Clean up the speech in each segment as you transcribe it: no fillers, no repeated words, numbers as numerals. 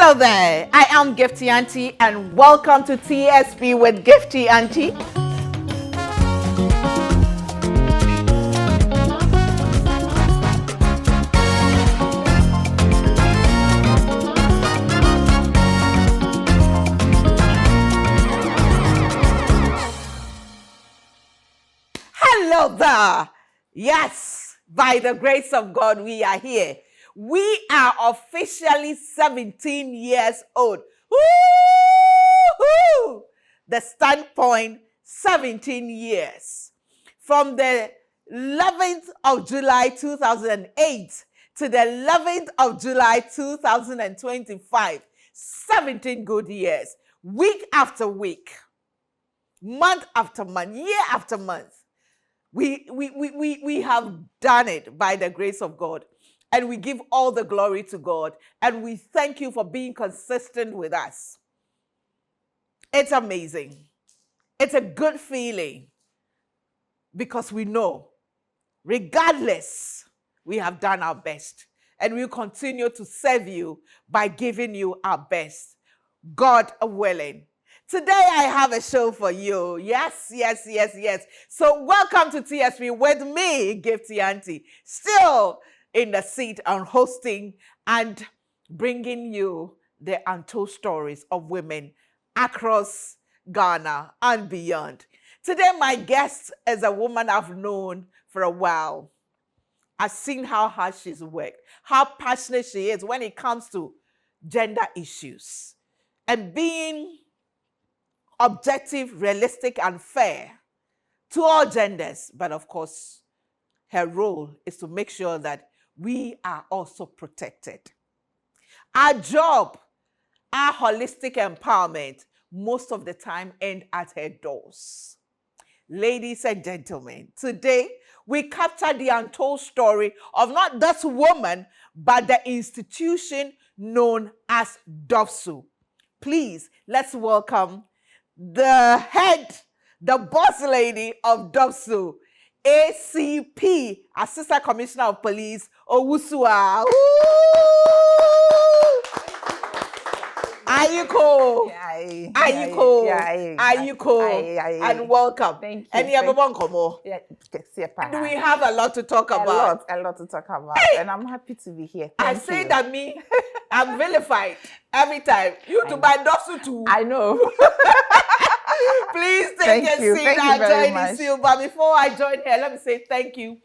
Hello there, I am Gifty Auntie and welcome to TSP with Gifty Auntie. Hello there. Yes, by the grace of God, we are here. We are officially 17 years old. Woo-hoo! The standpoint, 17 years. From the 11th of July 2008 to the 11th of July 2025. 17 good years. Week after week. Month after month. Year after month. We have done it by the grace of God. And we give all the glory to God. And we thank you for being consistent with us. It's amazing. It's a good feeling. Because we know, regardless, we have done our best. And we'll continue to serve you by giving you our best. God willing. Today I have a show for you. Yes. So welcome to TSP with me, Gifty Auntie. Still in the seat on hosting and bringing you the untold stories of women across Ghana and beyond. Today my guest is a woman I've known for a while. I've seen how hard she's worked, how passionate she is when it comes to gender issues and being objective, realistic, and fair to all genders. But of course, her role is to make sure that we are also protected. Our job, our holistic empowerment, most of the time end at her doors. Ladies and gentlemen, today we capture the untold story of not this woman, but the institution known as DOVVVSU. Please, let's welcome the head, the boss lady of DOVVVSU, ACP, Assistant Commissioner of Police, Owusuwaa. Ayuko. And welcome. Thank you. And do we have a lot to talk about? A lot to talk about. Hey, and I'm happy to be here. I say that I'm vilified every time. You to buy DOVVVSU too. I know. Please take a seat. I'll join you. But before I join here, let me say thank you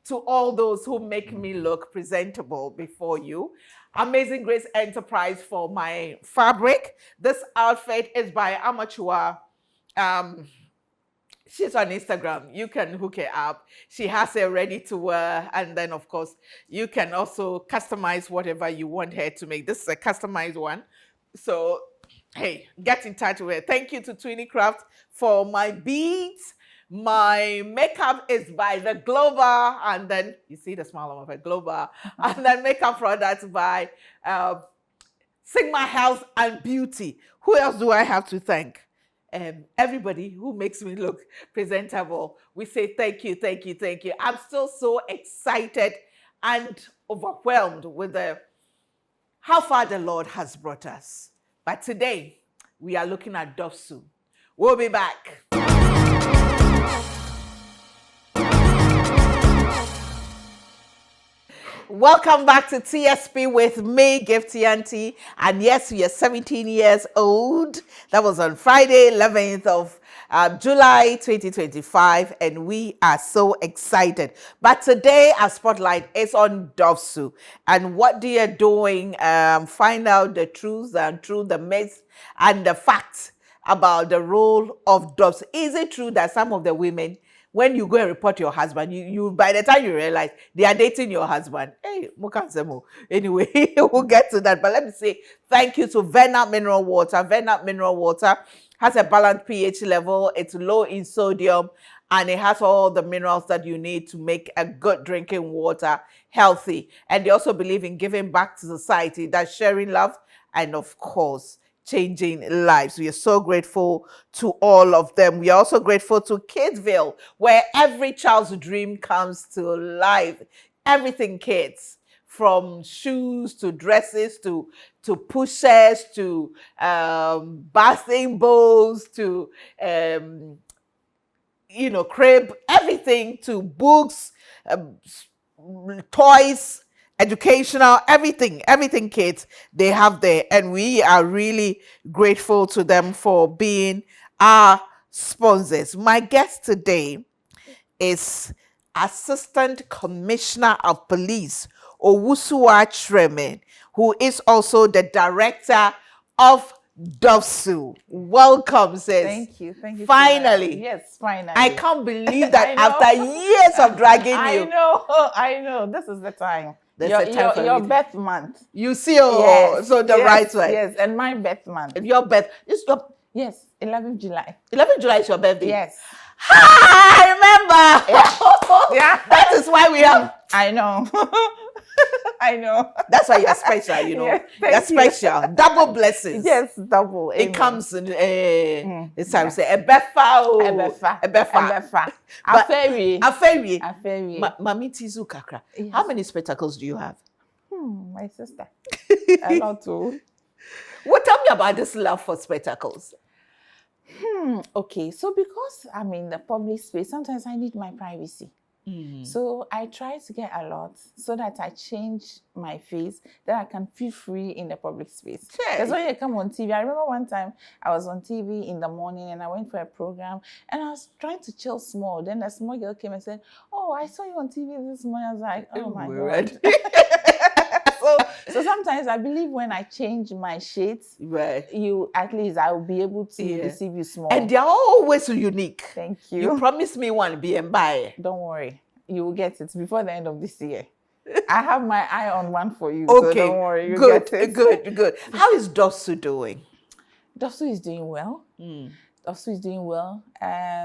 to all those who make me look presentable before you. Amazing Grace Enterprise for my fabric. This outfit is by Amateur. She's on Instagram. You can hook her up. She has it ready to wear. And then, of course, you can also customize whatever you want her to make. This is a customized one. So, hey, get in touch with her. Thank you to Twinny Craft for my beads. My makeup is by the Glover, and then you see the smile of a Glover, and then makeup products by Sigma Health and Beauty. Who else do I have to thank? Everybody who makes me look presentable. We say thank you. I'm still so excited and overwhelmed with how far the Lord has brought us. But today, we are looking at DOVVVSU. We'll be back. Welcome back to TSP with me, Gifty Auntie. And yes, we are 17 years old. That was on Friday, 11th of July 2025. And we are so excited. But today, our spotlight is on DOVVVSU. And what they are doing, find out the truth, the myths, and the facts about the role of DOVVVSU. Is it true that some of the women, when you go and report your husband, you by the time you realize they are dating your husband, hey, anyway, we'll get to that. But let me say thank you to Vena Mineral Water. Vena Mineral Water has a balanced pH level. It's low in sodium, and it has all the minerals that you need to make a good drinking water healthy. And they also believe in giving back to society, that's sharing love, and of course, changing lives. We are so grateful to all of them. We are also grateful to Kidsville, where every child's dream comes to life. Everything kids, from shoes to dresses to pushers to bathing bowls to crib, everything, to books, toys, educational, everything kids they have there, and we are really grateful to them for being our sponsors. My guest today is Assistant Commissioner of Police Owusuwaa Kyeremeh, who is also the Director of DOVVVSU. Welcome, sis. Thank you. Finally. Yes, finally. I can't believe that after years of dragging you. I know. This is the time. There's a time for your everything. birth month. You see, so the right way. Yes, and my birth month. Your birth. Yes, 11th July. 11th July is your birthday. Yes. I remember. Yeah. That is why we have. I know. I know. That's why you're special, Yes, you're special. Double blessings. Yes, double. It Amen. comes in this time. Say Ebefa. Ebefa. Aferi. Mami Tizu Kakra. Yes. How many spectacles do you have? My sister. A lot too. Well, tell me about this love for spectacles. Okay, so because I'm in the public space, sometimes I need my privacy. So I try to get a lot so that I change my face, that I can feel free in the public space. Because when you come on TV, I remember one time I was on TV in the morning and I went for a program and I was trying to chill small. Then a small girl came and said, "Oh, I saw you on TV this morning." I was like, "Oh my God." So sometimes I believe when I change my shades, you at least I will be able to receive you small. And they're always unique. Thank you. You promised me one, be and buy. Don't worry, you will get it before the end of this year. I have my eye on one for you. Okay, so don't worry, you good, get it. good. How is DOVVVSU doing? DOVVVSU is doing well. DOVVVSU is doing well.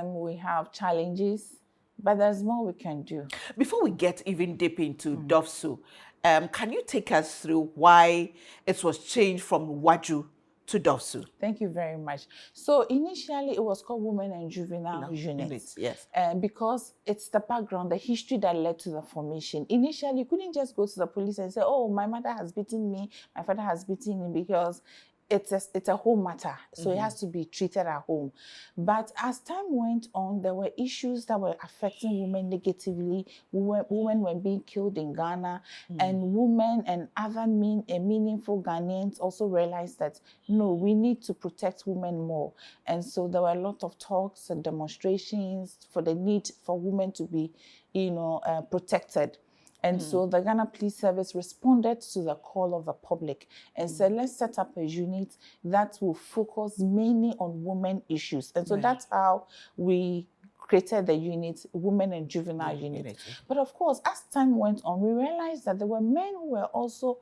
We have challenges, but there's more we can do. Before we get even deep into DOVVVSU, can you take us through why it was changed from WAJU to DOVVVSU? Thank you very much. So initially it was called Women and Juvenile Units. Yes. Because it's the background, the history that led to the formation. Initially, you couldn't just go to the police and say, "Oh, my mother has beaten me, my father has beaten me," because it's a home matter, so it has to be treated at home. But as time went on, there were issues that were affecting women negatively. Women were being killed in Ghana, and women and other meaningful Ghanaians also realized that no, we need to protect women more. And so there were a lot of talks and demonstrations for the need for women to be, protected. And so the Ghana Police Service responded to the call of the public and said, let's set up a unit that will focus mainly on women issues. And so that's how we created the unit, Women and Juvenile Unit. But of course, as time went on, we realized that there were men who were also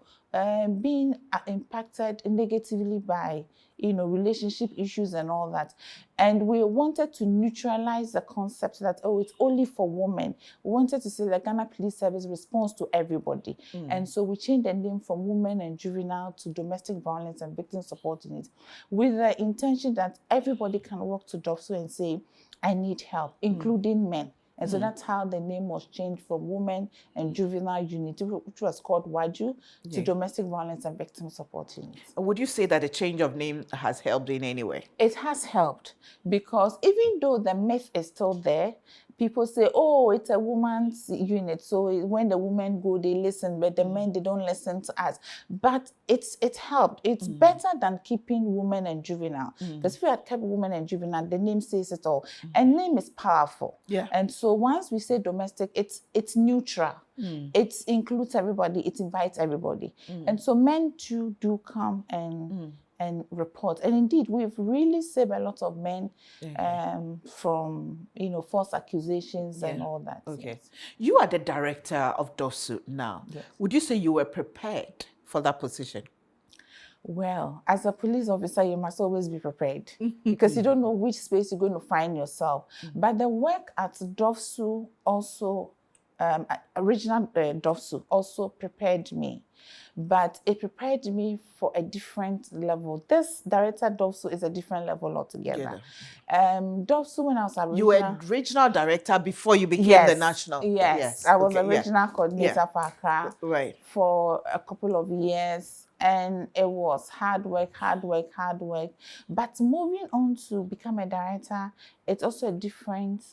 being impacted negatively by relationship issues and all that. And we wanted to neutralize the concept that, oh, it's only for women. We wanted to say the Ghana Police Service responds to everybody. And so we changed the name from Women and Juvenile to Domestic Violence and Victim Support Unit, with the intention that everybody can walk to DOVVVSU and say, I need help, including men. And so that's how the name was changed from Women and Juvenile Unit, which was called WAJU, to Domestic Violence and Victim Support Unit. Would you say that the change of name has helped in any way? It has helped, because even though the myth is still there, people say, oh, it's a woman's unit, so when the women go, they listen, but the men, they don't listen to us. But it helped. It's better than keeping Women and Juvenile. Because if you had kept Women and Juvenile, the name says it all. And name is powerful. Yeah. And so once we say domestic, it's neutral. It includes everybody. It invites everybody. And so men too do come and report. And indeed, we've really saved a lot of men from, false accusations and all that. Okay. Yes. You are the director of DOVVVSU now. Yes. Would you say you were prepared for that position? Well, as a police officer, you must always be prepared because you don't know which space you're going to find yourself. But the work at DOVVVSU also original DOVVSU also prepared me, but it prepared me for a different level. This director DOVVSU is a different level altogether. DOVVSU, when I was original, you were regional director before you became yes, the national. Yes, I was okay, a regional coordinator for Accra right for a couple of years, and it was hard work. But moving on to become a director, it's also a different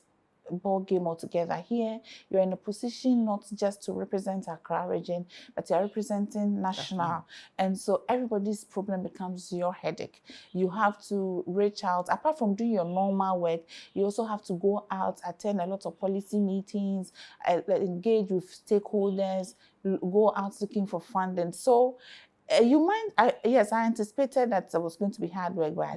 ball game altogether. Here, you're in a position not just to represent Accra region, but you're representing national. And so everybody's problem becomes your headache. You have to reach out. Apart from doing your normal work, you also have to go out, attend a lot of policy meetings, engage with stakeholders, go out looking for funding. So you mind, yes, I anticipated that it was going to be hard work, but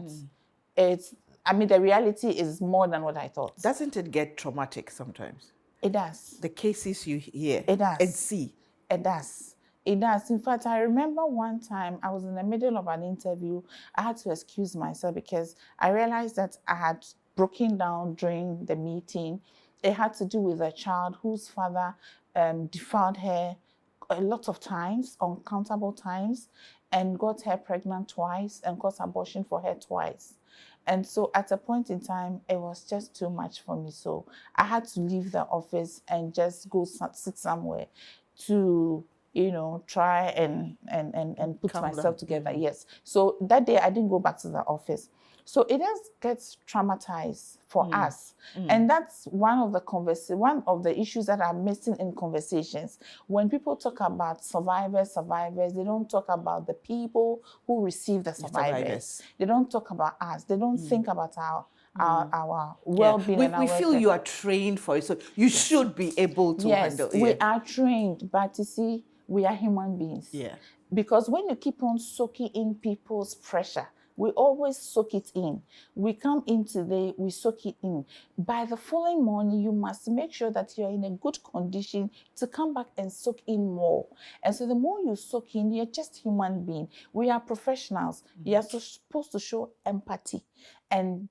the reality is more than what I thought. Doesn't it get traumatic sometimes? It does. The cases you hear It does. and see. It does. It does. In fact, I remember one time I was in the middle of an interview. I had to excuse myself because I realized that I had broken down during the meeting. It had to do with a child whose father defiled her a lot of times, uncountable times, and got her pregnant twice and caused abortion for her twice. And so at a point in time, it was just too much for me. So I had to leave the office and just go sit somewhere to, try and put myself together. Yes. So that day I didn't go back to the office. So it just gets traumatized for us. And that's one of the issues that are missing in conversations. When people talk about survivors, they don't talk about the people who receive the survivors. They don't talk about us. They don't think about our well-being. Yeah. We feel you are trained for it, so you should be able to handle it. Yes, we are trained, but you see, we are human beings. Yeah. Because when you keep on soaking in people's pressure, we always soak it in. We come in today, we soak it in. By the following morning, you must make sure that you're in a good condition to come back and soak in more. And so the more you soak in, you're just human being. We are professionals. You're supposed to show empathy and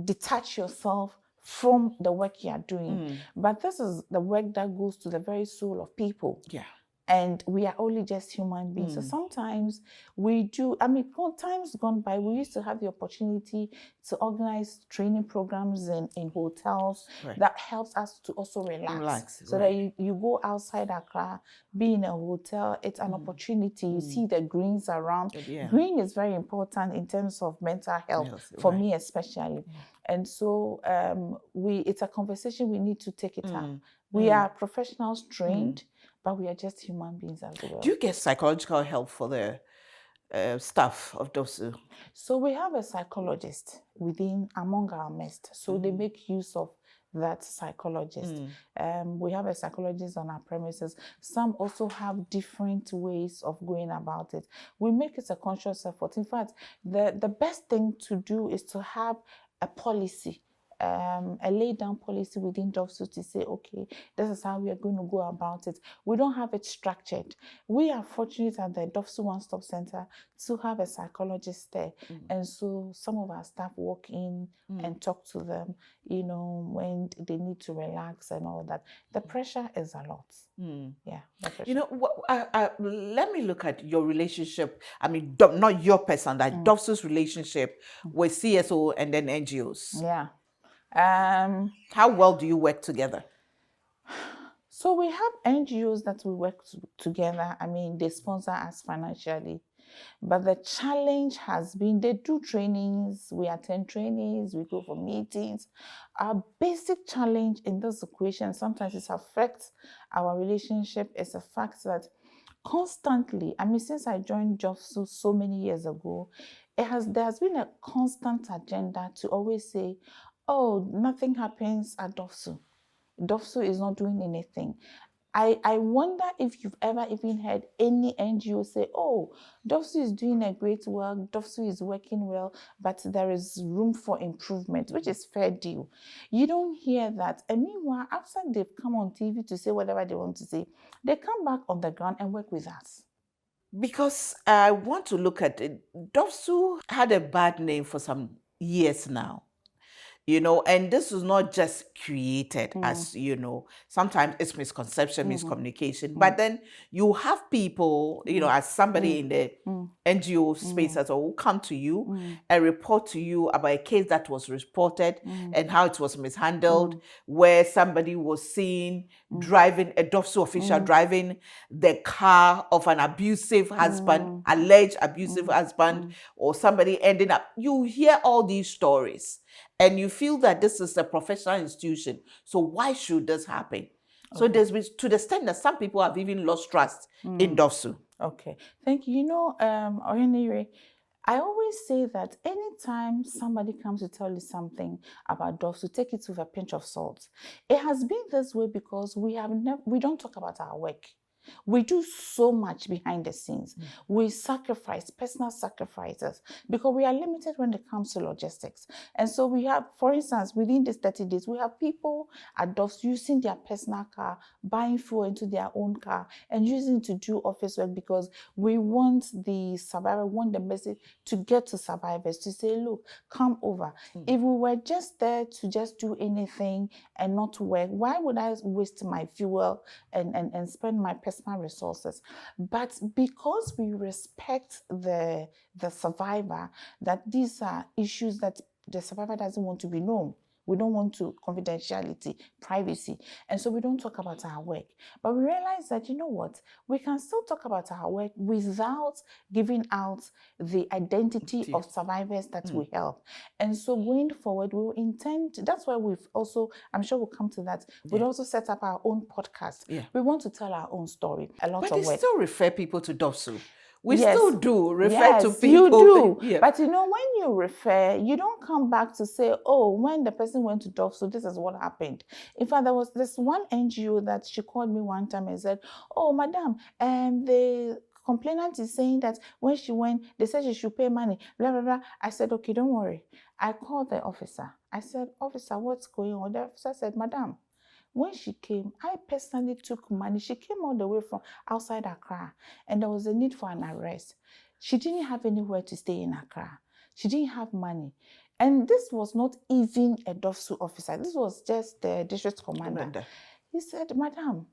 detach yourself from the work you are doing. But this is the work that goes to the very soul of people. Yeah. And we are only just human beings. So sometimes we do, times gone by, we used to have the opportunity to organize training programs in hotels that helps us to also relax. So that you go outside Accra, be in a hotel, it's an opportunity. You see the greens around. Green is very important in terms of mental health, for me especially. And so it's a conversation we need to take it up. We are professionals trained, but we are just human beings as well. Do you get psychological help for the staff of DOVVSU? So we have a psychologist among our midst. So they make use of that psychologist. We have a psychologist on our premises. Some also have different ways of going about it. We make it a conscious effort. In fact, the best thing to do is to have a policy. A laid down policy within DOVVSU to say, okay, this is how we are going to go about it. We don't have it structured. We are fortunate at the DOVVSU One Stop Center to have a psychologist there. And so some of our staff walk in and talk to them, when they need to relax and all that. The pressure is a lot. Yeah. Let me look at your relationship. Not your person, like DOVVSU's relationship with CSO and then NGOs. Yeah. How well do you work together? So we have NGOs that we work together. They sponsor us financially. But the challenge has been, they do trainings, we attend trainings, we go for meetings. Our basic challenge in this equation, sometimes it affects our relationship, is the fact that constantly, since I joined DOVVSU so many years ago, there has been a constant agenda to always say, oh, nothing happens at DOVVSU. DOVVSU is not doing anything. I wonder if you've ever even heard any NGO say, oh, DOVVSU is doing a great work, DOVVSU is working well, but there is room for improvement, which is fair deal. You don't hear that. And meanwhile, after they've come on TV to say whatever they want to say, they come back on the ground and work with us. Because I want to look at it. DOVVSU had a bad name for some years now. And this is not just created as, sometimes it's misconception, miscommunication, but then you have people, as somebody in the NGO space as well, who come to you and report to you about a case that was reported and how it was mishandled, where somebody was seen driving, a DOVVSU official driving the car of an abusive husband, alleged abusive husband, or somebody ending up. You hear all these stories and you feel that this is a professional institution. So why should this happen? So there's been, to the extent that some people have even lost trust in DOVVSU. Okay, thank you. Oyenire, I always say that anytime somebody comes to tell you something about DOVVSU, take it with a pinch of salt. It has been this way because we don't talk about our work. We do so much behind the scenes. We sacrifice, personal sacrifices, because we are limited when it comes to logistics. And so we have, for instance, within these 30 days, we have people at DOVVSU using their personal car, buying fuel into their own car, and using it to do office work, because we want the survivor, want the message to get to survivors, to say, look, come over. If we were just there to just do anything and not work, why would I waste my fuel and spend my personal resources? But because we respect the survivor, that these are issues that the survivor doesn't want to be known. We don't want to confidentiality, privacy. And so we don't talk about our work. But we realize that, we can still talk about our work without giving out the identity of survivors that we help. And so going forward, we'll intend, that's why we've also, I'm sure we'll come to that, we'll also set up our own podcast. We want to tell our own story, a lot of work. But they still refer people to DOVVSU. We still do refer to people. You do. But when you refer, you don't come back to say, oh, when the person went to DOVVSU, this is what happened. In fact, there was this one NGO that she called me one time and said, oh, madam, the complainant is saying that when she went, they said she should pay money, blah, blah, blah. I said, okay, don't worry. I called the officer. I said, officer, what's going on? The officer said, madam, when she came, I personally took money. She came all the way from outside Accra, and there was a need for an arrest. She didn't have anywhere to stay in Accra. She didn't have money. And this was not even a DOVVSU officer. This was just the district commander. He said, madam,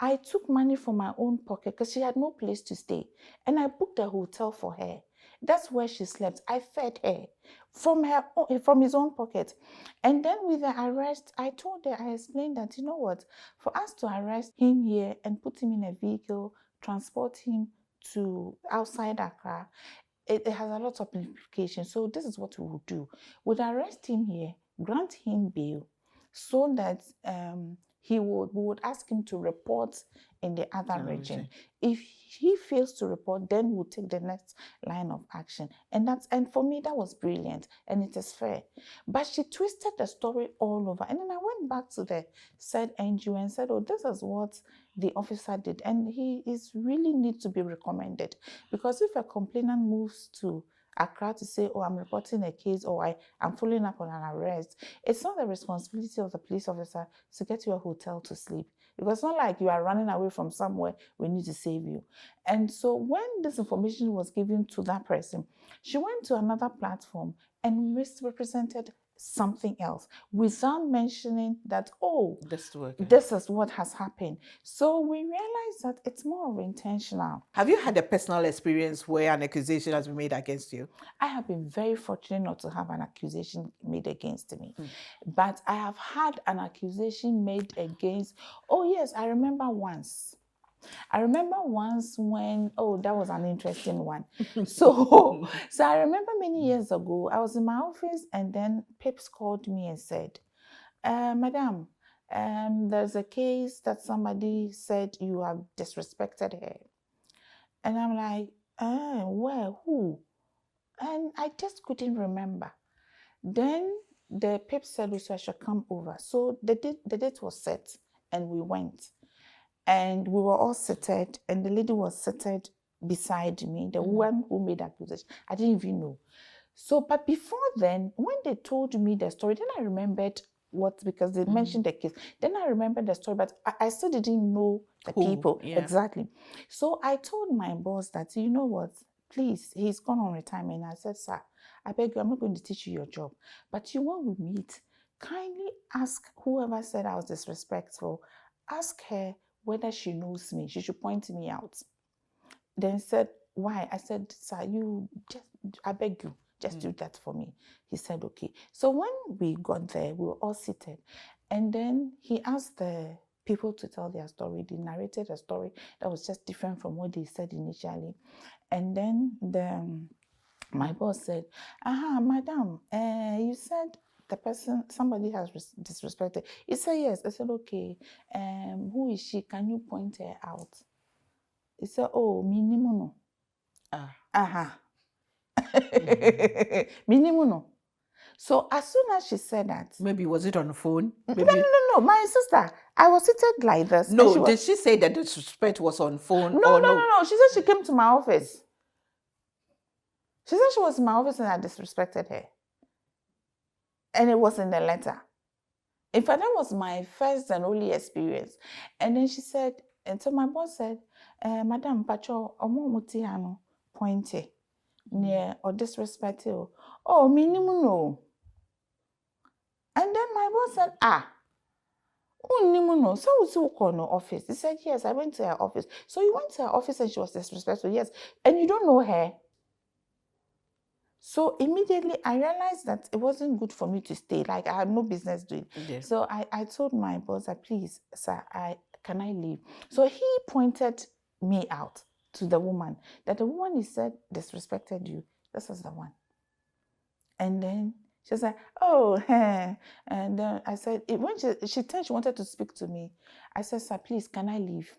I took money from my own pocket because she had no place to stay. And I booked a hotel for her. That's where she slept. I fed her from his own pocket. And then with the arrest, I told her, I explained that, for us to arrest him here and put him in a vehicle, transport him to outside Accra, it has a lot of implications. So this is what we will do. We'll arrest him here, grant him bail, so that we would ask him to report in the other region. If he fails to report, then we'll take the next line of action. And for me, that was brilliant, and it is fair. But she twisted the story all over. And then I went back to the said NGO and said, oh, this is what the officer did. And he really needs to be recommended. Because if a complainant moves to Accra to say, oh, I'm reporting a case, or I'm following up on an arrest, it's not the responsibility of the police officer to get you a hotel to sleep. Because it's not like you are running away from somewhere, we need to save you. And so when this information was given to that person, she went to another platform and misrepresented something else without mentioning that, oh, this is what has happened. So we realized that it's more of intentional. Have you had a personal experience where an accusation has been made against you? I have been very fortunate not to have an accusation made against me. But I have had an accusation made against, oh yes, I remember once when, that was an interesting one. So I remember many years ago, I was in my office and then Pips called me and said, madam, there's a case that somebody said you have disrespected her. And I'm like, where, who? And I just couldn't remember. Then the Pips said, so I should come over. So the date was set and we went. And we were all seated, and the lady was seated beside me, the one who made the accusation. I didn't even know. So, but before then, when they told me the story, then I remembered because they mentioned the case. Then I remembered the story, but I still didn't know the people. Exactly. So I told my boss that, you know what, please, he's gone on retirement. I said, sir, I beg you, I'm not going to teach you your job. But when we meet, kindly ask whoever said I was disrespectful, ask her whether she knows me. She should point me out. Then said, why? I said, sir, I beg you, just do that for me. He said, okay. So when we got there, we were all seated. And then he asked the people to tell their story. They narrated a story that was just different from what they said initially. And then my boss said, madam, you said somebody has disrespected. He said, yes. I said, okay. Who is she? Can you point her out? He said, oh, Minimuno. Minimuno. So as soon as she said that. Maybe was it on the phone? Maybe... No. My sister, I was seated like this. No, did she say that the disrespect was on phone? No. She said she came to my office. She said she was in my office and I disrespected her. And it was in the letter. In fact, that was my first and only experience. And then she said, and so my boss said, Madam Pacho, omo mutiano pointe near or disrespectful. Oh, minimum no. And then my boss said, no. So was you call no office? He said, yes, I went to her office. So you went to her office and she was disrespectful, yes. And you don't know her. So immediately I realized that it wasn't good for me to stay. Like I had no business doing. Yeah. So I told my boss, please, sir, can I leave? So he pointed me out to the woman. That the woman he said disrespected you. This was the one. And then she said, oh, hey. And then I said, when she turned, she wanted to speak to me. I said, sir, please, can I leave?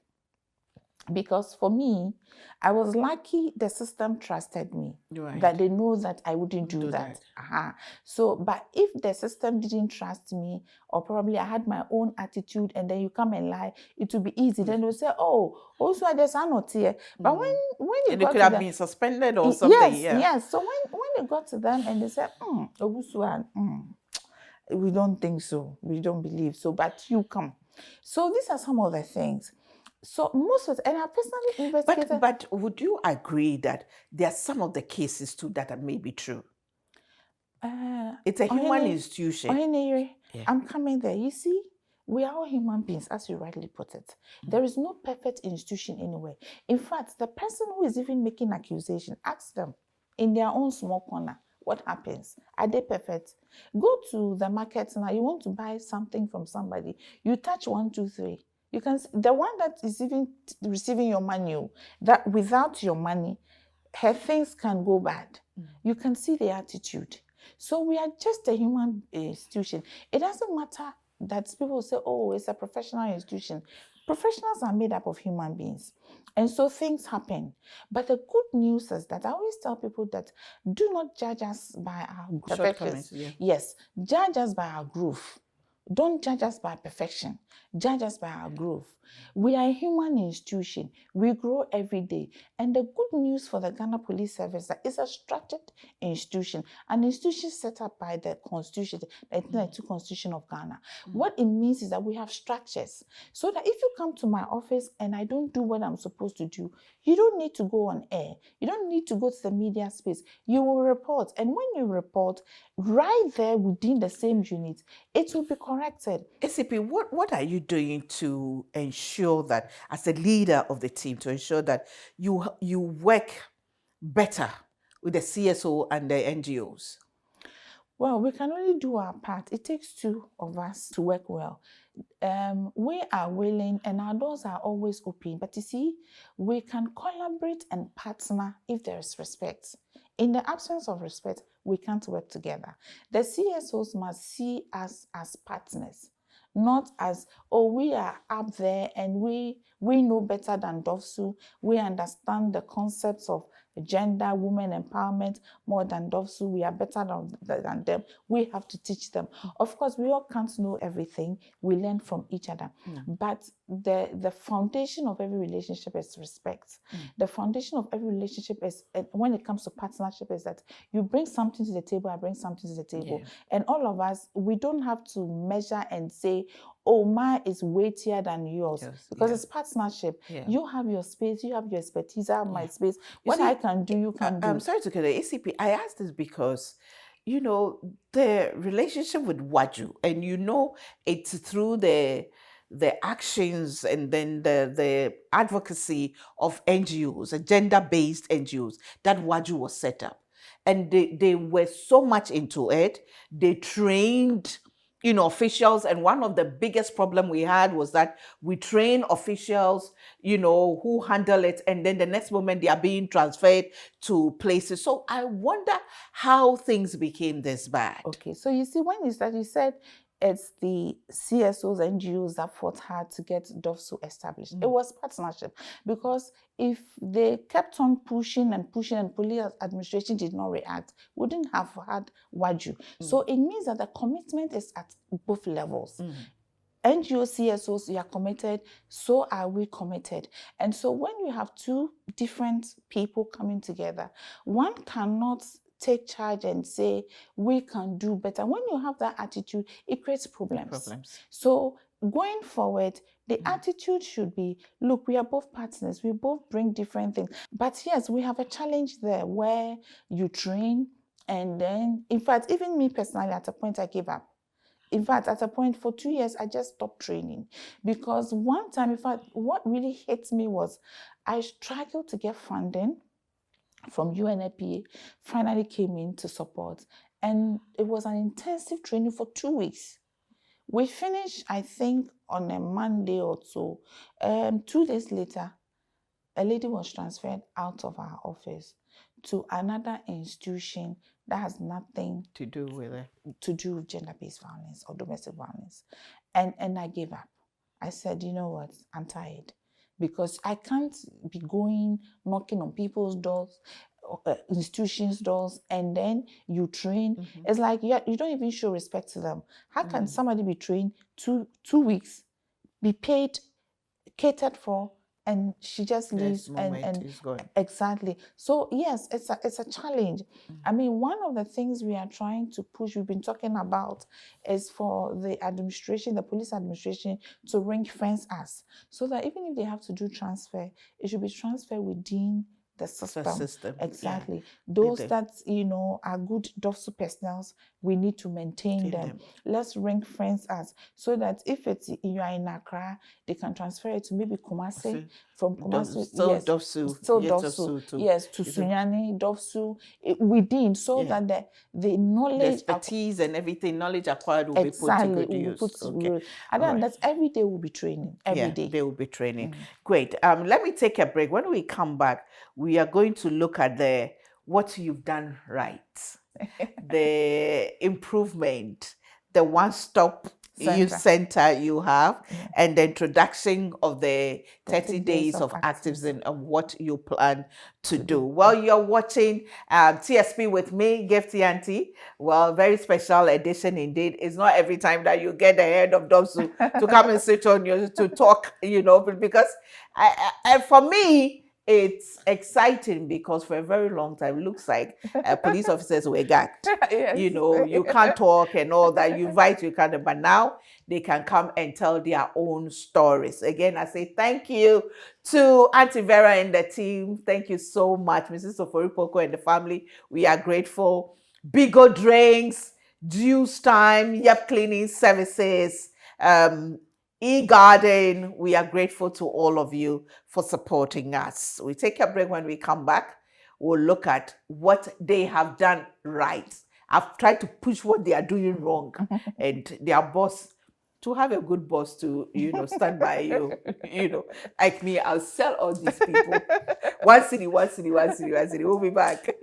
Because for me, I was lucky the system trusted me. Right. That they know that I wouldn't do that. So, but if the system didn't trust me, or probably I had my own attitude and then you come and lie, it would be easy. Then they'll say, oh, also there's not here. But when you and it could have been suspended or something. Yes. So when they got to them and they said, Owusuwaa, we don't think so. We don't believe so, but you come. So these are some of the things. So most of it, and I personally investigated. But would you agree that there are some of the cases too that may be true? It's a human institution. I'm coming there. You see, we are all human beings, as you rightly put it. There is no perfect institution anywhere. In fact, the person who is even making accusation, ask them in their own small corner, what happens? Are they perfect? Go to the market now. You want to buy something from somebody. You touch 1, 2, 3. You can see the one that is even receiving your money, that without your money, her things can go bad. You can see the attitude. So we are just a human institution. It doesn't matter that people say, oh, it's a professional institution. Professionals are made up of human beings. And so things happen. But the good news is that I always tell people that do not judge us by our perfections. Yes, judge us by our growth. Don't judge us by perfection. Judge us by our growth. We are a human institution. We grow every day. And the good news for the Ghana Police Service is that it's a structured institution, an institution set up by the Constitution, the 1992 Constitution of Ghana. What it means is that we have structures. So that if you come to my office and I don't do what I'm supposed to do, you don't need to go on air. You don't need to go to the media space. You will report. And when you report, right there within the same unit, it will be corrected. ACP, what are you doing to ensure that, as a leader of the team, to ensure that you work better with the CSO and the NGOs? Well, we can only do our part. It takes two of us to work well. We are willing and our doors are always open. But you see, we can collaborate and partner if there is respect. In the absence of respect, we can't work together. The CSOs must see us as partners, not as, oh, we are up there and we know better than DOVVSU. We understand the concepts of gender, women empowerment more than DOVVSU. We are better than them. We have to teach them. Of course, we all can't know everything. We learn from each other. But the foundation of every relationship is respect. The foundation of every relationship is, when it comes to partnership, is that you bring something to the table, I bring something to the table. And all of us, we don't have to measure and say, oh, mine is weightier than yours. Because it's partnership. You have your space, you have your expertise, I have my space. What I can do, you can do. I'm sorry to cut the ACP. I asked this because the relationship with Waju, and it's through the actions and then the advocacy of NGOs, gender-based NGOs, that Waju was set up. And they were so much into it. They trained officials, and one of the biggest problem we had was that we train officials, who handle it, and then the next moment they are being transferred to places. So I wonder how things became this bad. Okay, so you see, when you said it's the CSOs, NGOs that fought hard to get DOVVSU established. It was partnership, because if they kept on pushing and police administration did not react, we wouldn't have had Waju. So it means that the commitment is at both levels. NGO CSOs, you are committed, so are we committed. And so when you have two different people coming together, one cannot take charge and say, we can do better. When you have that attitude, it creates problems. So going forward, the attitude should be, look, we are both partners. We both bring different things. But yes, we have a challenge there where you train, and then, in fact, even me personally, at a point I gave up. In fact, at a point for 2 years, I just stopped training, because one time, in fact, what really hit me was I struggled to get funding from UNFPA, finally came in to support. And it was an intensive training for 2 weeks. We finished, I think, on a Monday or so. 2 days later, a lady was transferred out of our office to another institution that has nothing to do with it, to do with gender-based violence or domestic violence. And I gave up. I said, you know what, I'm tired. Because I can't be going knocking on people's doors, institutions' doors, and then you train. It's like you don't even show respect to them. How can somebody be trained 2 weeks, be paid, catered for, and she just leaves and is gone? Exactly. So yes, it's a challenge. I mean, one of the things we are trying to push, we've been talking about, is for the administration, the police administration, to ring fence us, so that even if they have to do transfer, it should be transfer within the system. Exactly. Yeah. Those that are good DOVVSU personnel, we need to maintain them. Let's ring fence us, so that if you are in Accra, they can transfer it to maybe Kumasi. From Kumasi, DOVVSU, yes, to Sunyani, DOVVSU within, so that the knowledge, the expertise and everything, knowledge acquired will be put to good use. And then that's every day we'll be training. Every day they will be training. Great. Let me take a break. When we come back, we are going to look at what you've done right, the improvement, the one-stop youth center you have, and the introduction of the 30 days of activism and what you plan to do. Well, you're watching TSP with me, Gifty Auntie. Well, very special edition indeed. It's not every time that you get the head of DOVVSU to come and sit on you to talk, because for me, it's exciting, because for a very long time, it looks like police officers were gagged. Yes. You can't talk and all that. You invite, you can't, but now they can come and tell their own stories. Again, I say thank you to Auntie Vera and the team. Thank you so much, Mrs. Oforipoko and the family. We are grateful. Bigo drinks, juice time, Yep cleaning services, e-garden. We are grateful to all of you for supporting us. We take a break. When we come back, we'll look at what they have done right. I've tried to push what they are doing wrong, and their boss, to have a good boss to, stand by you, like me, I'll sell all these people. One city. We'll be back.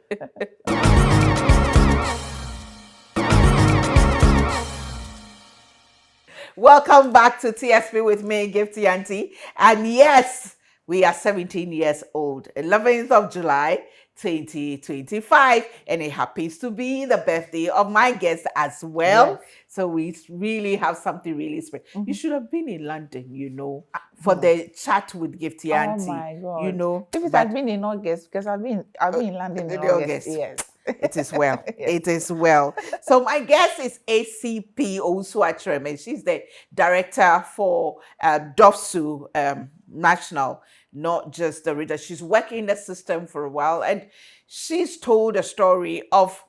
Welcome back to TSP with me, Gifty Auntie. And yes, we are 17 years old, 11th of July, 2025. And it happens to be the birthday of my guest as well. Yes. So we really have something really special. You should have been in London, for the chat with Gifty Auntie. Oh my God. If it had been in August, because I've been in London in August. Yes. It is well. Yes. It is well. So my guest is ACP Owusuwaa Kyeremeh. She's the director for DOVVSU National, not just the reader. She's working in the system for a while, and she's told a story of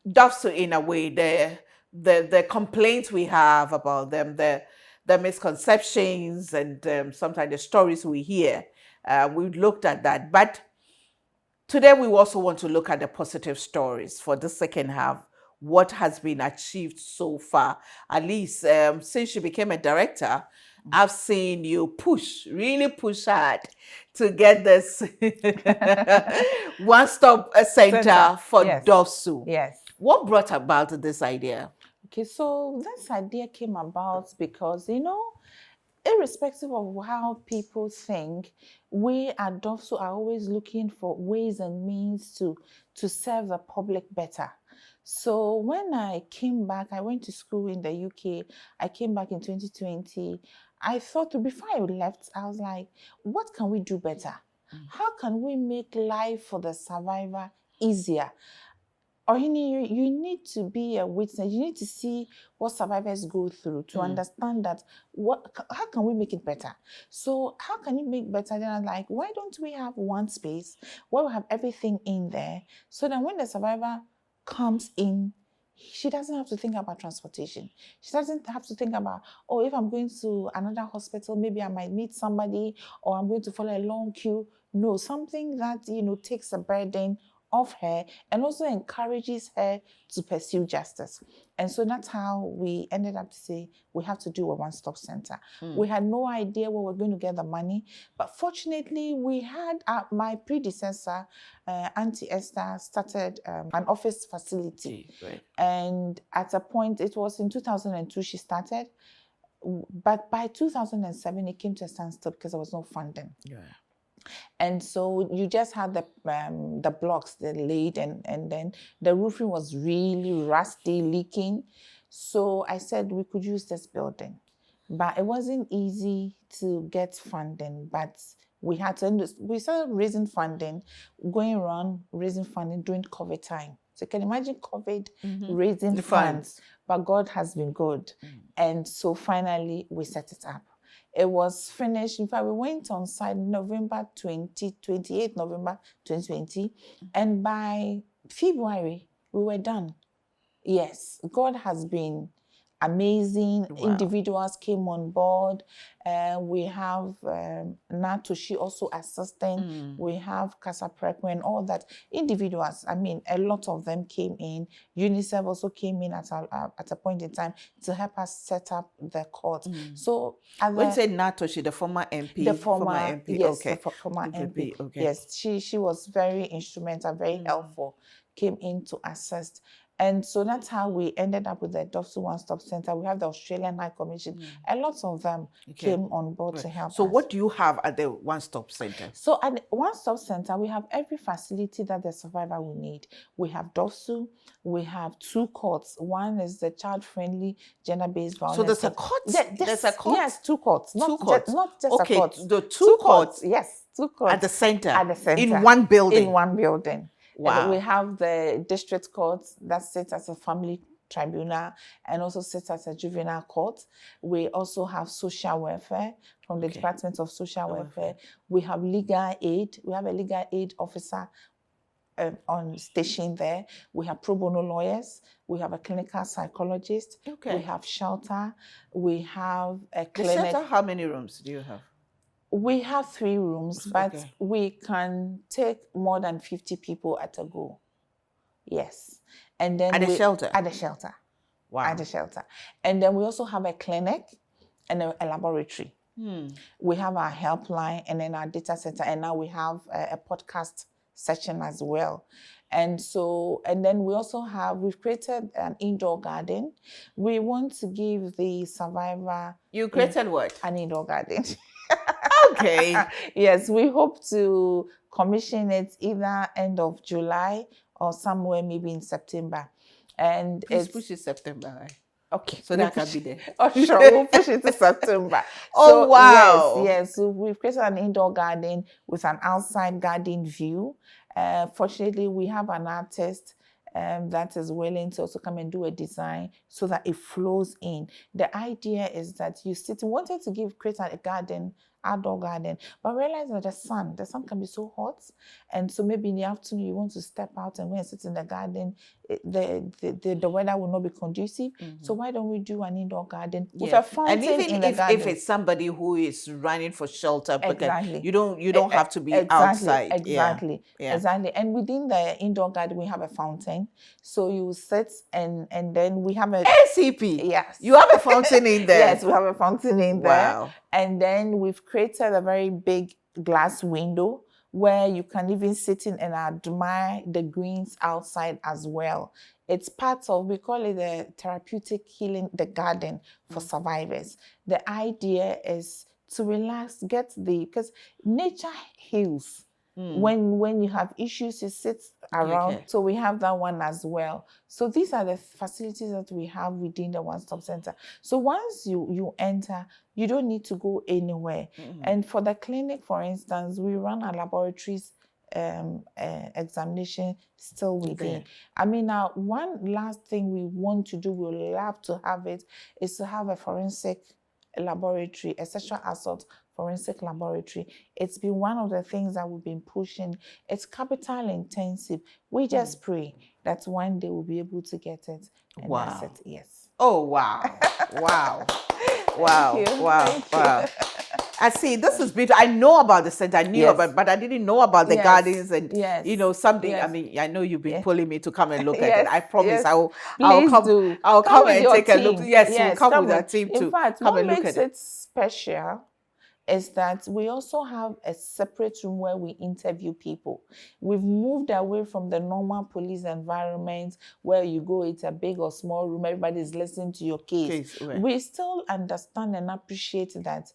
DOVVSU, in a way, the complaints we have about them, the misconceptions, and sometimes the stories we hear. We've looked at that, but today we also want to look at the positive stories for the second half. What has been achieved so far? At least since you became a director, I've seen you really push hard to get this one-stop center for Yes. DOVVSU. Yes. What brought about this idea? Okay, so this idea came about because, irrespective of how people think, we at DOVVSU are always looking for ways and means to serve the public better. So when I came back, I went to school in the UK. I came back in 2020. I thought, before I left, I was like, what can we do better? How can we make life for the survivor easier? Or you need to be a witness. You need to see what survivors go through to understand that how can we make it better? So how can you make better? Then I'm like, why don't we have one space where we have everything in there, so that when the survivor comes in, she doesn't have to think about transportation. She doesn't have to think about, oh, if I'm going to another hospital, maybe I might meet somebody, or I'm going to follow a long queue. No, something that takes a burden of her and also encourages her to pursue justice. And so that's how we ended up to say we have to do a one-stop center. We had no idea where we're going to get the money, but fortunately we had my predecessor, Auntie Esther, started an office facility. Right. And at a point, it was in 2002 she started, but by 2007 it came to a standstill because there was no funding. Yeah. And so you just had the blocks that laid, and then the roofing was really rusty, leaking. So I said we could use this building, but it wasn't easy to get funding. But we started raising funding, going around raising funding during COVID time. So you can imagine COVID raising funds, but God has been good. And so finally we set it up. It was finished. In fact, we went on site November 2020, and by February, we were done. Yes, God has been amazing. Wow. Individuals came on board. We have Natoshi also assisting. We have Casa Preco and all that. Individuals, I mean, a lot of them came in. UNICEF also came in at a point in time to help us set up the court. So when you say Natoshi, the former MP, the former MP, yes, okay, the former MP, okay. Yes, she was very instrumental, very helpful, came in to assist. And so that's how we ended up with the DOVVSU One Stop Center. We have the Australian High Commission. A lot of them came on board to help us. So what do you have at the One Stop Center? So at the One Stop Center, we have every facility that the survivor will need. We have DOVVSU. We have 2 courts. One is the child-friendly, gender-based violence. So there's a court? There's a court? Yes, 2 courts. Not just a court. The 2 courts? Yes, 2 courts. At the center? At the center. In one building? In one building. Wow. We have the district court that sits as a family tribunal and also sits as a juvenile court. We also have social welfare from the Department of Social Welfare. We have legal aid. We have a legal aid officer on station there. We have pro bono lawyers. We have a clinical psychologist. We have shelter. We have a clinic. The shelter, how many rooms do you have? We have 3 rooms, but we can take more than 50 people at a go. Yes. And then at the shelter? At the shelter. Wow. At the shelter. And then we also have a clinic and a laboratory. We have our helpline and then our data center. And now we have a podcast section as well. And then we also we've created an indoor garden. We want to give the survivor... You created what? An indoor garden. Okay. Yes, we hope to commission it either end of July or somewhere maybe in September. And Please push it September, right? Okay. So that can be there. Oh, sure. We'll push it to September. Oh, wow. Yes. So we've created an indoor garden with an outside garden view. Fortunately, we have an artist that is willing to also come and do a design so that it flows in. The idea is that we wanted to create a garden outdoor garden. But realize that the sun can be so hot, and so maybe in the afternoon you want to step out and go and sit in the garden. The weather will not be conducive. So why don't we do an indoor garden with a fountain and even in the garden? if it's somebody who is running for shelter, Exactly. you don't have to be outside. Exactly. And within the indoor garden we have a fountain, so you sit and then we have a ACP. Yes, you have a fountain in there. Yes, we have a fountain in there. Wow. And then we've created a very big glass window where you can even sit in and admire the greens outside as well. It's part of, we call it the therapeutic healing, the garden for survivors. The idea is to relax, because nature heals. When you have issues, you sit around. So we have that one as well. So these are the facilities that we have within the one-stop center. So once you enter, you don't need to go anywhere. And for the clinic, for instance, we run our laboratories examination still within. I mean, now one last thing we want to do, we would love to have it, is to have a forensic laboratory, a sexual assault forensic laboratory. It's been one of the things that we've been pushing. It's capital intensive. We just pray that one day we'll be able to get it. And that's it. Yes. Oh, wow. Wow. Wow. I see. This is beautiful. I know about the center. I knew about, but I didn't know about the gardens and something. I mean, I know you've been pulling me to come and look at it. I promise I'll come and take a look. Yes, we'll come with our team to come and look at it. What makes it special is that we also have a separate room where we interview people. We've moved away from the normal police environment where you go, it's a big or small room, everybody's listening to your case. We still understand and appreciate that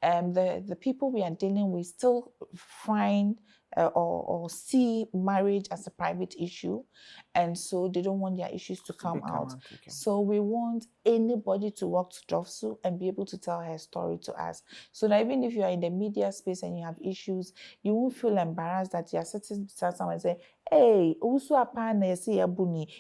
the people we are dealing with still find or see marriage as a private issue, and so they don't want their issues to come out. So we want anybody to walk to DOVVVSU and be able to tell her story to us, so that even if you are in the media space and you have issues, you won't feel embarrassed that you are sitting beside someone and saying, hey,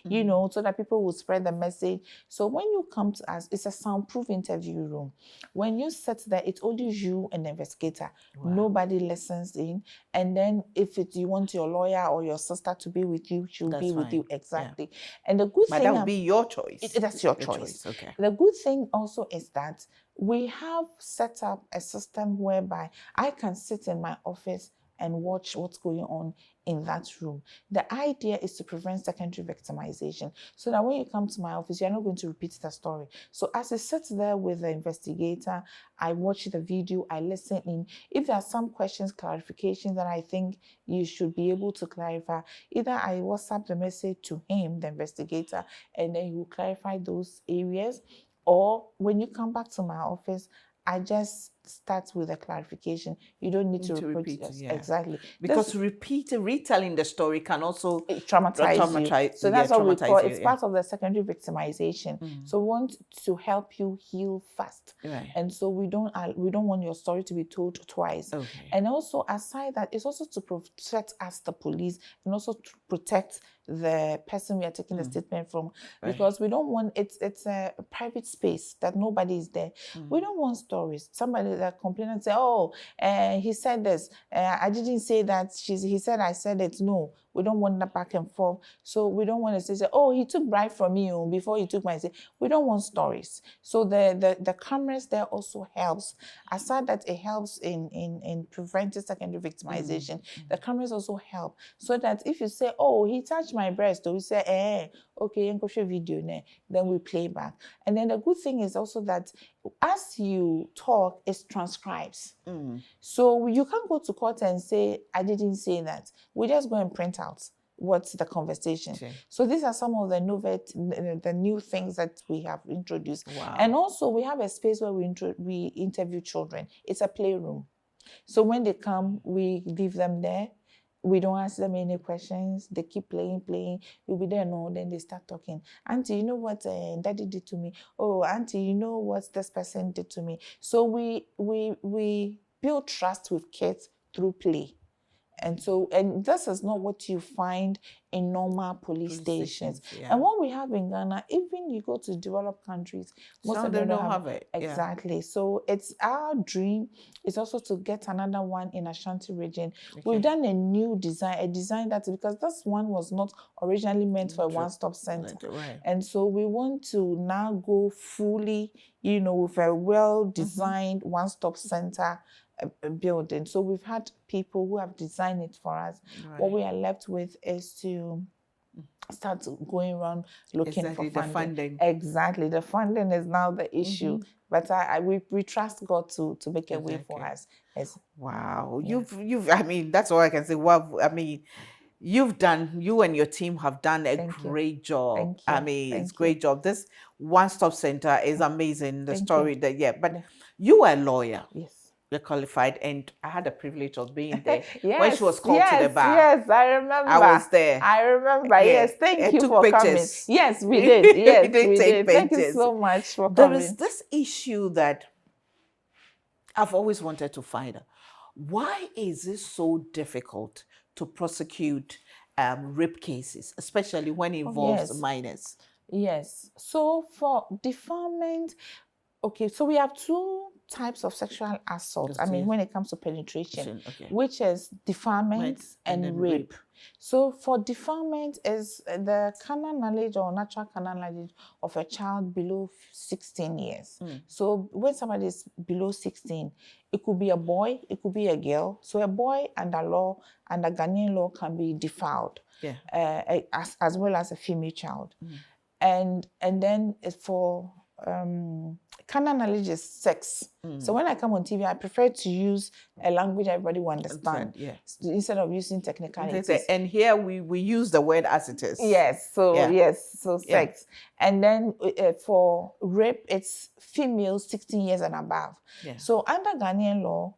you know, so that people will spread the message. So when you come to us, it's a soundproof interview room. When you sit there, it's only you and the investigator. Nobody listens in. And then if you want your lawyer or your sister to be with you, she'll be with you. Exactly. And the good thing... that would be your choice. That's your choice. The good thing also is that we have set up a system whereby I can sit in my office and watch what's going on in that room. The idea is to prevent secondary victimization, so that when you come to my office, you're not going to repeat the story. So as I sit there with the investigator, I watch the video, I listen in. If there are some questions, clarifications that I think you should be able to clarify, either I WhatsApp the message to him, the investigator, and then he will clarify those areas. Or when you come back to my office, I just start with a clarification. You don't need to repeat it. Exactly. Because retelling the story can also traumatize you. So that's what we call it's part of the secondary victimization. So we want to help you heal fast. And so we don't want your story to be told twice. And also, aside that, it's also to protect us, the police, and also to protect the person we are taking the statement from, because we don't want it's a private space that nobody is there. We don't want stories. Somebody that complain and say, oh, he said this, I didn't say that, he said I said it. No, we don't want that back and forth. So we don't want to say, oh, he took bribe from you before he took my say. We don't want stories. So the cameras there also helps. Aside that, it helps in preventing secondary victimization. The cameras also help, so that if you say, oh, he touched my breast, or we say, okay, you can show video, then we play back. And then the good thing is also that as you talk, it transcribes. So you can't go to court and say, I didn't say that. We just go and print out what's the conversation. So these are some of the new things that we have introduced. And also we have a space where we interview children. It's a playroom. So when they come, we leave them there. We don't ask them any questions. They keep playing. We'll be there, then they start talking. Auntie, you know what daddy did to me? Oh, auntie, you know what this person did to me? So we build trust with kids through play. And so, and this is not what you find in normal police stations. Yeah. And what we have in Ghana, even you go to developed countries, most Some of them don't have it. Exactly. Yeah. So it's our dream is also to get another one in Ashanti region. Okay. We've done a new design, because this one was not originally meant for a one-stop center. Right. And so we want to now go fully, with a well-designed one-stop center building. So we've had people who have designed it for us. Right. What we are left with is to start going around looking for funding. Exactly. The funding is now the issue. But we trust God to make a way for us. Wow. Yeah. You've I mean, that's all I can say. Well, I mean, you and your team have done a great job. Thank you. I mean, it's a great job. This one-stop center is amazing. The story that, but you are a lawyer. Yes. You're qualified, and I had the privilege of being there when she was called to the bar. Yes, I remember. I was there. I remember. Yeah. Yes, thank you for coming. Yes, we did. Yes, we did. Thank you so much for coming. There is this issue that I've always wanted to find out. Why is it so difficult to prosecute rape cases, especially when it involves minors? Yes. So for defilement, okay, so we have two types of sexual assault. I mean, when it comes to penetration, which is defilement and rape. So for defilement is the carnal knowledge or natural carnal knowledge of a child below 16 years. So when somebody is below 16, it could be a boy, it could be a girl. So a boy under Ghanaian law can be defiled, as well as a female child. And then for carnal knowledge is sex. So when I come on TV, I prefer to use a language everybody will understand, instead of using technicalities. And here we use the word as it is. Yes. So so sex. And then for rape, it's females 16 years and above. So under Ghanaian law,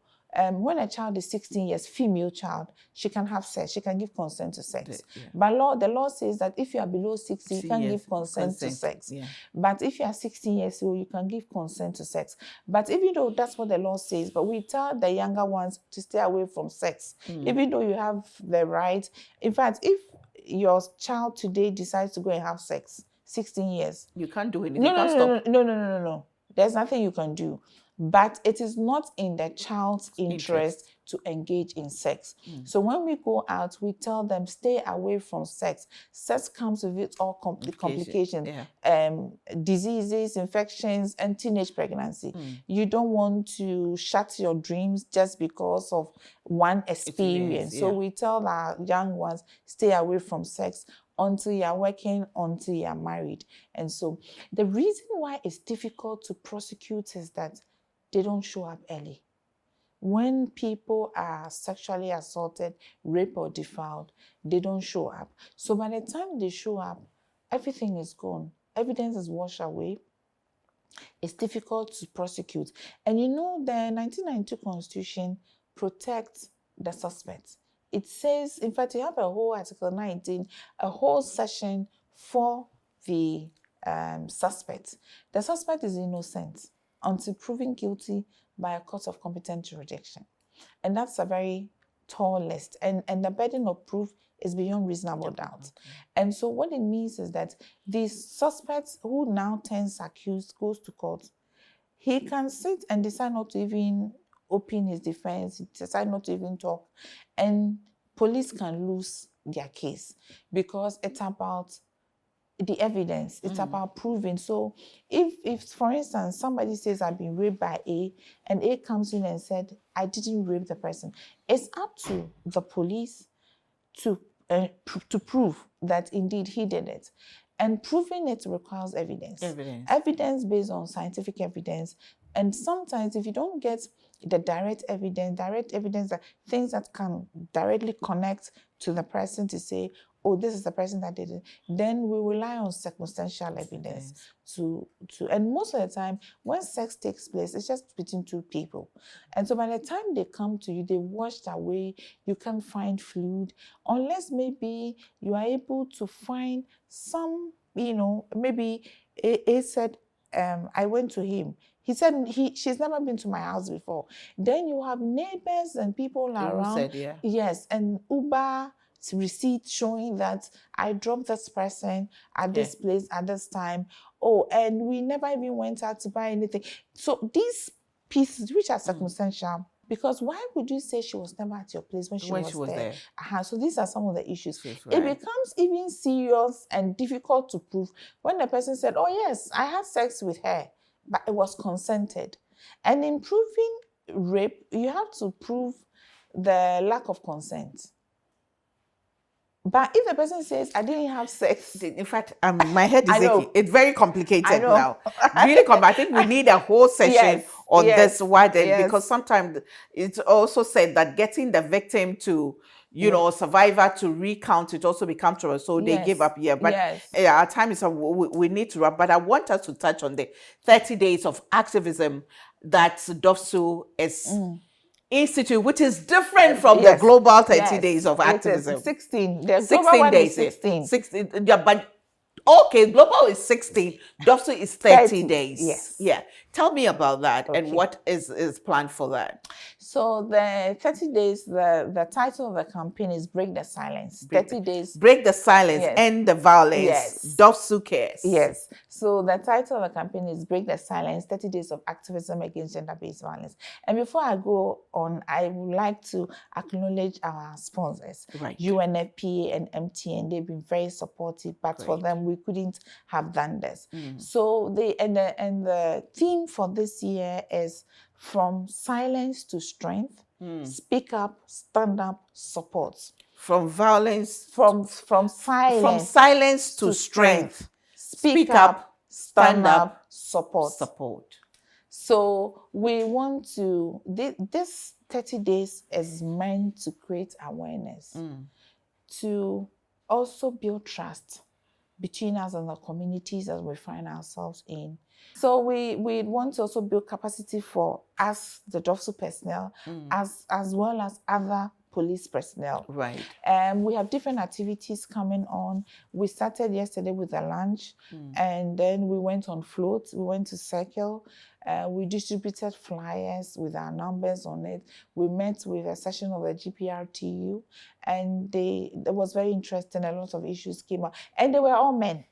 when a child is 16 years, female child, she can have sex. She can give consent to sex. But the law says that if you are below 16, you can't give consent to sex. But if you are 16 years old, you can give consent to sex. But even though that's what the law says, but we tell the younger ones to stay away from sex. Even though you have the right. In fact, if your child today decides to go and have sex, 16 years. You can't do anything. No. There's nothing you can do. But it is not in the child's interest to engage in sex. So when we go out, we tell them stay away from sex. Sex comes with its all complications, diseases, infections, and teenage pregnancy. You don't want to shut your dreams just because of one experience. So we tell our young ones stay away from sex until you are working, until you are married. And so the reason why it's difficult to prosecute is that they don't show up early. When people are sexually assaulted, raped, or defiled, they don't show up. So by the time they show up, everything is gone. Evidence is washed away. It's difficult to prosecute. And the 1992 Constitution protects the suspects. It says, in fact, you have a whole Article 19, a whole section for the suspect. The suspect is innocent until proven guilty by a court of competent jurisdiction. And that's a very tall list. And the burden of proof is beyond reasonable doubt. And so what it means is that the suspect who now turns accused goes to court. He can sit and decide not to even open his defense, decide not to even talk. And police can lose their case because it's about the evidence. It's about proving. So if for instance, somebody says I've been raped by A, and A comes in and said, I didn't rape the person, it's up to the police to prove that indeed he did it. And proving it requires evidence. Evidence based on scientific evidence. And sometimes if you don't get the direct evidence that things that can directly connect to the person to say, oh, this is the person that did it, then we rely on circumstantial evidence and most of the time when sex takes place, it's just between two people. And so by the time they come to you, they washed away, you can't find fluid, unless maybe you are able to find some, maybe A said I went to him. He said she's never been to my house before. Then you have neighbors and people around. Said, yeah. Yes, and Uber receipt showing that I dropped this person at this place at this time. Oh, and we never even went out to buy anything. So these pieces, which are circumstantial, because why would you say she was never at your place when she was there? So these are some of the issues. It becomes even serious and difficult to prove when the person said, oh yes, I had sex with her, but it was consented. And in proving rape, you have to prove the lack of consent. But if the person says, I didn't have sex... In fact, my head is aching. It's very complicated now. Really I think we need a whole session on this. Why then? Because sometimes it's also said that getting the victim to, you know, survivor to recount, it also becomes trouble. So they give up here. But our time is we need to wrap. But I want us to touch on the 30 days of activism that DOVVSU is... institute, which is different from the global 30 days of activism. 16. The 16 days. 16. 16. Yeah, but okay, global is 16. DOVVSU is 30 days. Yes. Yeah. Tell me about that and what is planned for that. So the 30 days, the title of the campaign is Break the Silence. 30 days. Break the silence, end the violence. Yes. DOVVSU cares. Yes. So the title of the campaign is Break the Silence, 30 Days of Activism Against Gender-Based Violence. And before I go on, I would like to acknowledge our sponsors. UNFPA and MTN, they've been very supportive, but for them, we couldn't have done this. So the theme for this year is From Silence to Strength, Speak Up, Stand Up, Support. From violence, from silence to strength. Speak up, stand up, support. So we want to, this 30 days is meant to create awareness, to also build trust between us and the communities that we find ourselves in. So we want to also build capacity for us, the DOVVSU personnel, as well as other police personnel. We have different activities coming on. We started yesterday with a lunch, and then we went on float. We went to Circle. We distributed flyers with our numbers on it. We met with a session of the GPRTU, and that was very interesting. A lot of issues came up, and they were all men.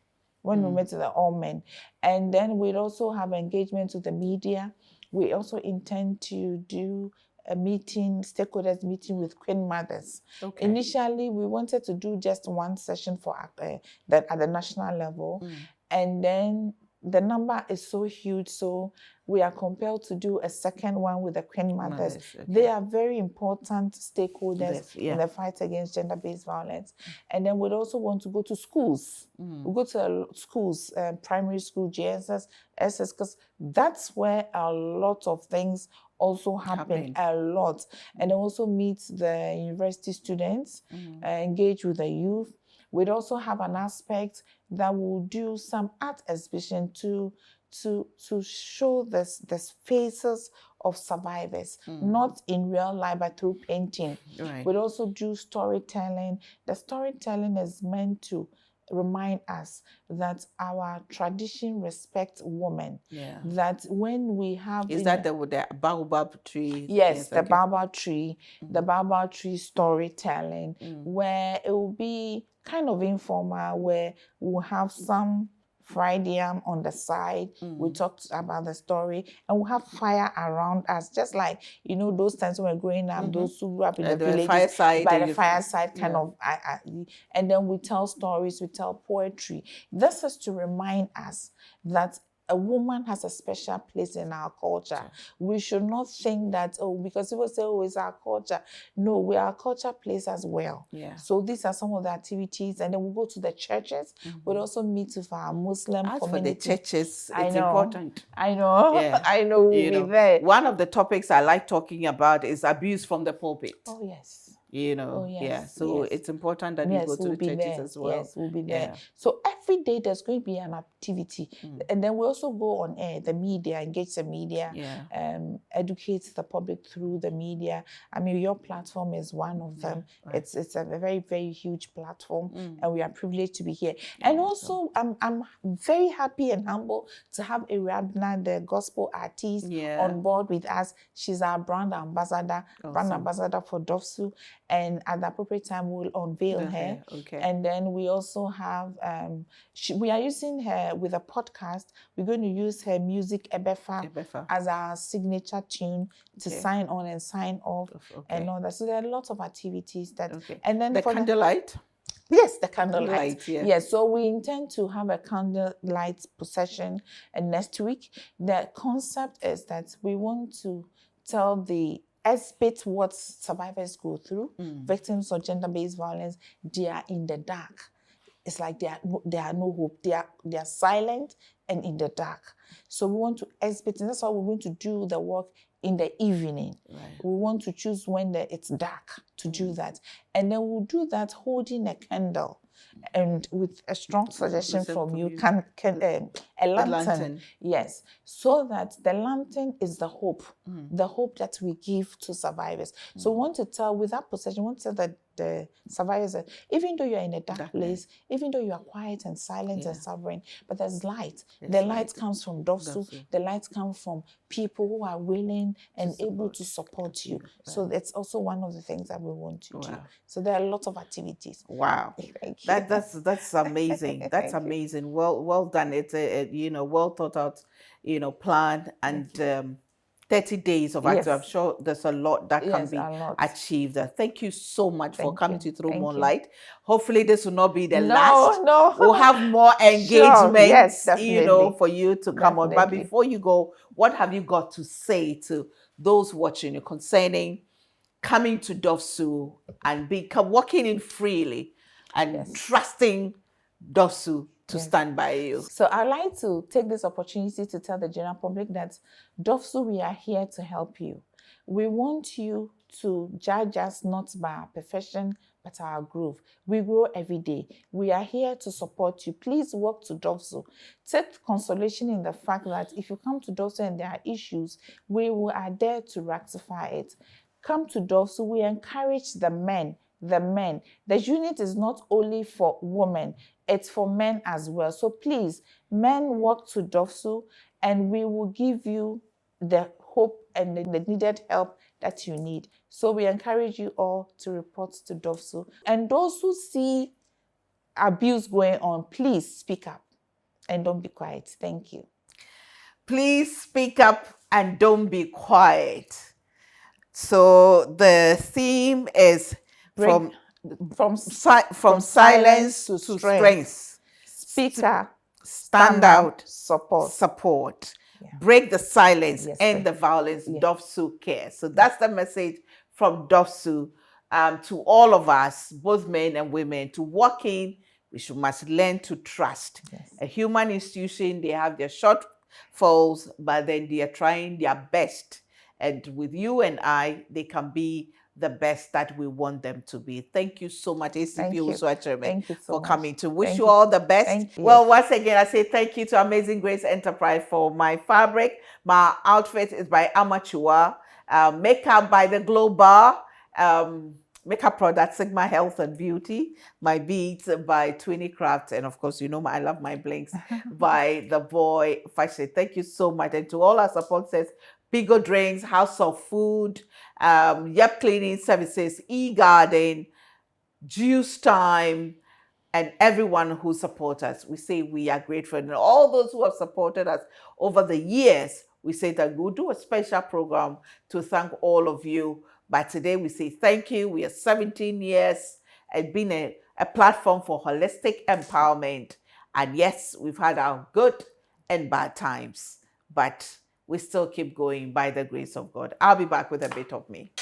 When we met, they were all men. And then we'd also have engagement with the media. We also intend to do a stakeholders meeting with Queen Mothers. Initially, we wanted to do just one session for that at the national level, and then the number is so huge, so we are compelled to do a second one with the Queen Mothers. They are very important stakeholders in the fight against gender-based violence. And then we'd also want to go to schools. We go to schools, primary school, JSS, SS, because that's where a lot of things also happen a lot. And also meet the university students, engage with the youth. We'd also have an aspect that will do some art exhibition to show the faces of survivors, not in real life, but through painting. We'd also do storytelling. The storytelling is meant to remind us that our tradition respects women. That when we have... Is that the baobab tree? Yes, the baobab tree. The baobab tree storytelling, where it will be kind of informal, where we'll have some fried yam on the side. We talked about the story, and we'll have fire around us, just like, you know, those times when we're growing up, those who grew up in the villages, by the fireside kind of, and then we tell stories, we tell poetry. This is to remind us that a woman has a special place in our culture. We should not think that, because people say, it's our culture. No, we are a culture place as well. So these are some of the activities. And then we'll go to the churches. We'll also meet with our Muslim community. For the churches, it's important. I know. I know we'll be there. One of the topics I like talking about is abuse from the pulpit. Oh, yes. you know. Oh, yes, Yeah, so yes. it's important that you Yes, go to we'll the be churches there. as well. Yes, we'll be there. Yeah. So every day there's going to be an activity. And then we also go on air, the media, engage the media, Yeah. educate the public through the media. I mean, your platform is one of them. Right. It's a very, very huge platform, and we are privileged to be here. Yeah, And also, I'm very happy and humble to have Ariadna, the gospel artist, on board with us. She's our brand ambassador, brand ambassador for DOVVSU, and at the appropriate time we'll unveil her. Okay. And then we also have we are using her with a podcast. We're going to use her music Ebefa as our signature tune to sign on and sign off and all that. So there are lots of activities that and then the for candlelight. Yes, the candlelight. Yes, so we intend to have a candlelight procession next week. The concept is that we want to tell the exhibit what survivors go through, victims of gender-based violence. They are in the dark. It's like there are no hope. They are silent and in the dark. So we want to exhibit, and that's why we're going to do the work in the evening. We want to choose when it's dark to do that. And then we'll do that holding a candle. And with a strong suggestion from you, a lantern. Yes, so that the lantern is the hope that we give to survivors. So we want to tell, with that possession, we want to tell that the survivors that even though you're in a dark place, even though you are quiet and silent and suffering, but there's light. The light comes from DOVVSU. The light comes from people who are willing and able to support you. So that's also one of the things that we want to do. So there are lots of activities. Wow. Thank you. That's amazing. That's amazing. Well done. It's a well thought out, plan, and 30 days of activity. I'm sure there's a lot that can be achieved. Thank you so much for coming to throw more light. Hopefully this will not be the last. No. We'll have more engagement, Yes, definitely. for you to come on. But before you go, what have you got to say to those watching you concerning coming to DOVVSU and walking in freely and trusting DOVVSU to stand by you? So I'd like to take this opportunity to tell the general public that DOVVSU, we are here to help you. We want you to judge us not by our profession, but our growth. We grow every day. We are here to support you. Please walk to DOVVSU. Take consolation in the fact that if you come to DOVVSU and there are issues, we are there to rectify it. Come to DOVVSU. We encourage the men. The unit is not only for women, it's for men as well. So please, men, walk to DOVVSU and we will give you the hope and the needed help that you need. So we encourage you all to report to DOVVSU. And those who see abuse going on, please speak up and don't be quiet. Thank you. Please speak up and don't be quiet. So the theme is from silence to strength. Speak up, stand out, support. Break the silence, end the violence. DOVVSU cares. So that's the message from DOVVSU to all of us, both men and women, to walk in. We must learn to trust. A human institution, they have their shortfalls, but then they are trying their best. And with you and I, they can be the best that we want them to be. Thank you so much, ACP Owusuwaa Kyeremeh, for coming. To wish you all the best. Well, once again, I say thank you to Amazing Grace Enterprise for my fabric. My outfit is by Amateur. Makeup by the Global. Makeup product Sigma Health and Beauty. My beads by Twinny Craft. And of course, I love my blinks by The Boy Fashion. Thank you so much. And to all our supporters, Bigo Drinks, House of Food, Yep Cleaning Services, eGarden, Juice Time, and everyone who supports us. We say we are grateful. And all those who have supported us over the years, we say that we'll do a special program to thank all of you. But today we say thank you. We are 17 years and been a platform for holistic empowerment. And yes, we've had our good and bad times, but we still keep going by the grace of God. I'll be back with a bit of me.